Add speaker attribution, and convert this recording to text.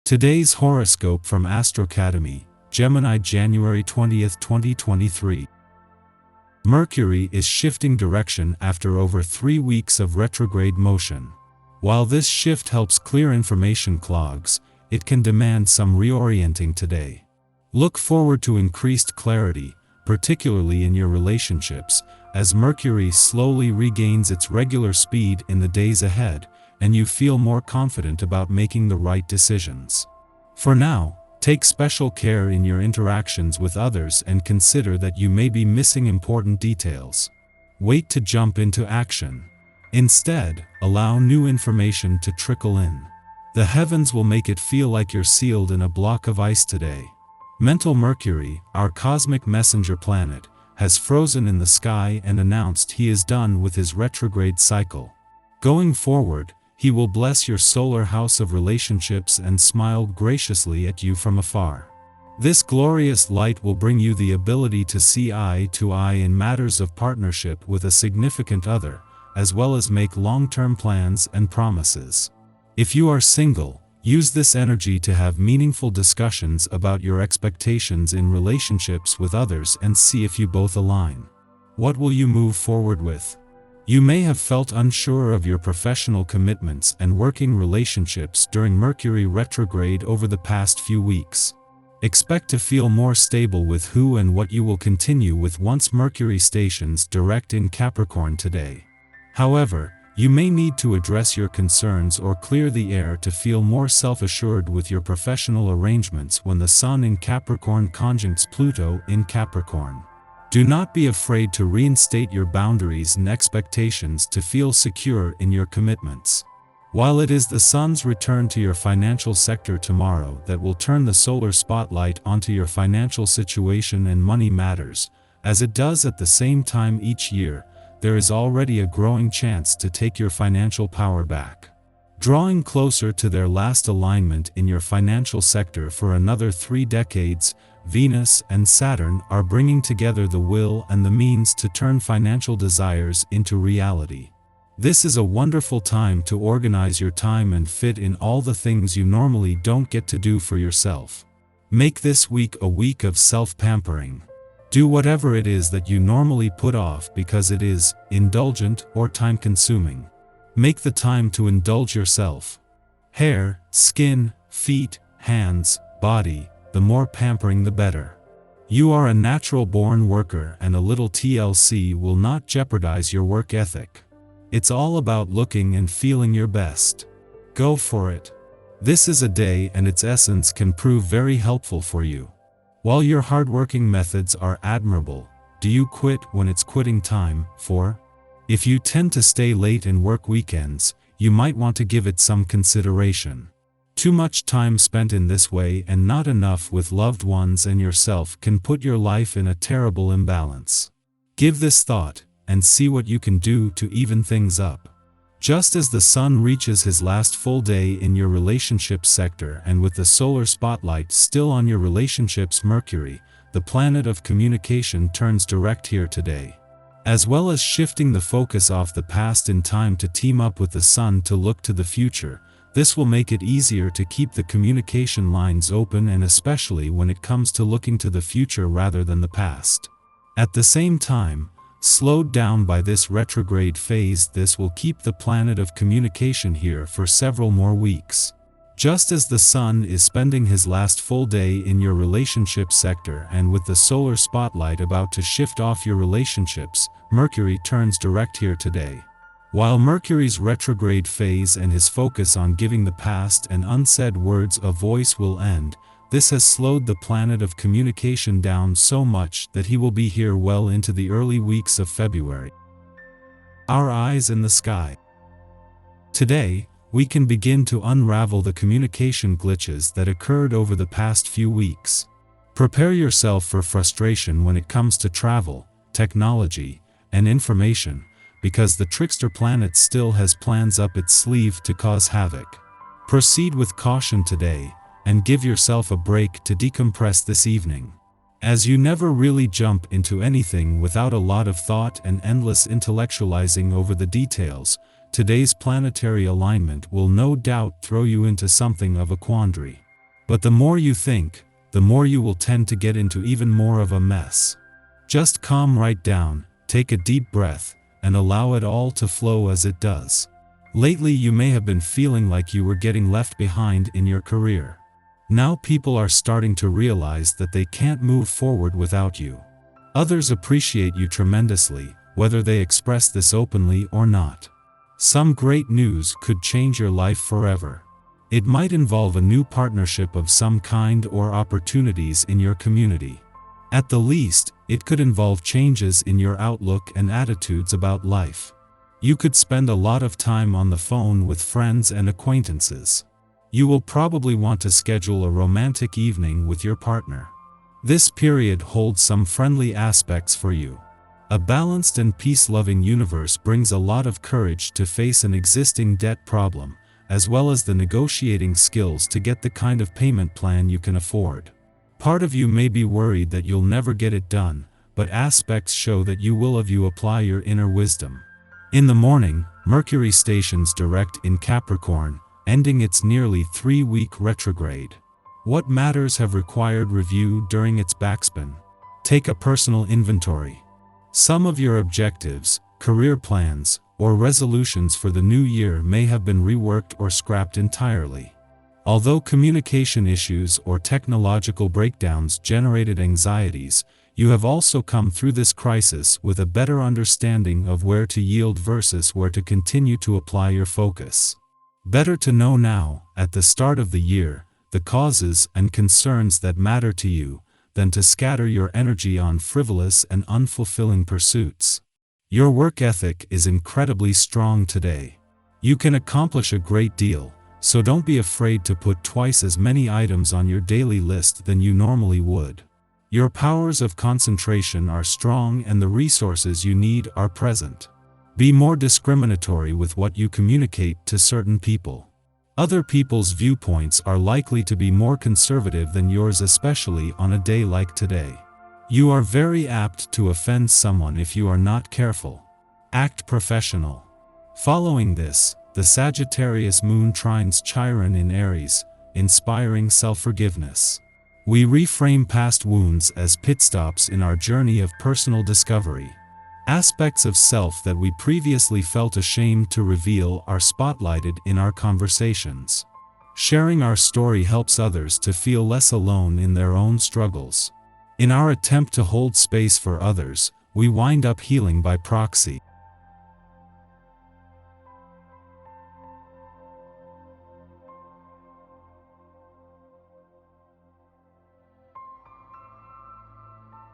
Speaker 1: Today's horoscope from Astrocademy, Gemini, January 20th, 2023. Mercury is shifting direction after over 3 weeks of retrograde motion. While this shift helps clear information clogs, it can demand some reorienting today. Look forward to increased clarity, particularly in your relationships, as Mercury slowly regains its regular speed in the days ahead, and you feel more confident about making the right decisions. For now, take special care in your interactions with others and consider that you may be missing important details. Wait to jump into action. Instead, allow new information to trickle in. The heavens will make it feel like you're sealed in a block of ice today. Mental Mercury, our cosmic messenger planet, has frozen in the sky and announced he is done with his retrograde cycle. Going forward, he will bless your solar house of relationships and smile graciously at you from afar. This glorious light will bring you the ability to see eye to eye in matters of partnership with a significant other, as well as make long-term plans and promises. If you are single, use this energy to have meaningful discussions about your expectations in relationships with others and see if you both align. What will you move forward with? You may have felt unsure of your professional commitments and working relationships during Mercury retrograde over the past few weeks. Expect to feel more stable with who and what you will continue with once Mercury stations direct in Capricorn today. However, you may need to address your concerns or clear the air to feel more self-assured with your professional arrangements when the Sun in Capricorn conjuncts Pluto in Capricorn. Do not be afraid to reinstate your boundaries and expectations to feel secure in your commitments. While it is the Sun's return to your financial sector tomorrow that will turn the solar spotlight onto your financial situation and money matters, as it does at the same time each year, there is already a growing chance to take your financial power back. Drawing closer to their last alignment in your financial sector for another 3 decades, Venus and Saturn are bringing together the will and the means to turn financial desires into reality. This is a wonderful time to organize your time and fit in all the things you normally don't get to do for yourself. Make this week a week of self-pampering. Do whatever it is that you normally put off because it is indulgent or time-consuming. Make the time to indulge yourself. Hair, skin, feet, hands, body, the more pampering the better. You are a natural-born worker and a little TLC will not jeopardize your work ethic. It's all about looking and feeling your best. Go for it. This is a day and its essence can prove very helpful for you. While your hardworking methods are admirable, do you quit when it's quitting time? If you tend to stay late and work weekends, you might want to give it some consideration. Too much time spent in this way and not enough with loved ones and yourself can put your life in a terrible imbalance. Give this thought, and see what you can do to even things up. Just as the Sun reaches his last full day in your relationships sector and with the solar spotlight still on your relationships, Mercury, the planet of communication, turns direct here today. As well as shifting the focus off the past in time to team up with the Sun to look to the future, this will make it easier to keep the communication lines open, and especially when it comes to looking to the future rather than the past. At the same time, slowed down by this retrograde phase, this will keep the planet of communication here for several more weeks. Just as the Sun is spending his last full day in your relationship sector and with the solar spotlight about to shift off your relationships, Mercury turns direct here today. While Mercury's retrograde phase and his focus on giving the past and unsaid words a voice will end, this has slowed the planet of communication down so much that he will be here well into the early weeks of February. Our eyes in the sky. Today, we can begin to unravel the communication glitches that occurred over the past few weeks. Prepare yourself for frustration when it comes to travel, technology, and information, because the trickster planet still has plans up its sleeve to cause havoc. Proceed with caution today, and give yourself a break to decompress this evening. As you never really jump into anything without a lot of thought and endless intellectualizing over the details, today's planetary alignment will no doubt throw you into something of a quandary. But the more you think, the more you will tend to get into even more of a mess. Just calm right down, take a deep breath, and allow it all to flow as it does. Lately you may have been feeling like you were getting left behind in your career. Now people are starting to realize that they can't move forward without you. Others appreciate you tremendously, whether they express this openly or not. Some great news could change your life forever. It might involve a new partnership of some kind or opportunities in your community. At the least, it could involve changes in your outlook and attitudes about life. You could spend a lot of time on the phone with friends and acquaintances. You will probably want to schedule a romantic evening with your partner. This period holds some friendly aspects for you. A balanced and peace-loving universe brings a lot of courage to face an existing debt problem, as well as the negotiating skills to get the kind of payment plan you can afford. Part of you may be worried that you'll never get it done, but aspects show that you will if you apply your inner wisdom. In the morning, Mercury stations direct in Capricorn, ending its nearly 3-week retrograde. What matters have required review during its backspin? Take a personal inventory. Some of your objectives, career plans, or resolutions for the new year may have been reworked or scrapped entirely. Although communication issues or technological breakdowns generated anxieties, you have also come through this crisis with a better understanding of where to yield versus where to continue to apply your focus. Better to know now, at the start of the year, the causes and concerns that matter to you, than to scatter your energy on frivolous and unfulfilling pursuits. Your work ethic is incredibly strong today. You can accomplish a great deal, so don't be afraid to put twice as many items on your daily list than you normally would. Your powers of concentration are strong and the resources you need are present. Be more discriminatory with what you communicate to certain people. Other people's viewpoints are likely to be more conservative than yours, especially on a day like today. You are very apt to offend someone if you are not careful. Act professional. Following this, the Sagittarius moon trines Chiron in Aries, inspiring self-forgiveness. We reframe past wounds as pit stops in our journey of personal discovery. Aspects of self that we previously felt ashamed to reveal are spotlighted in our conversations. Sharing our story helps others to feel less alone in their own struggles. In our attempt to hold space for others, we wind up healing by proxy.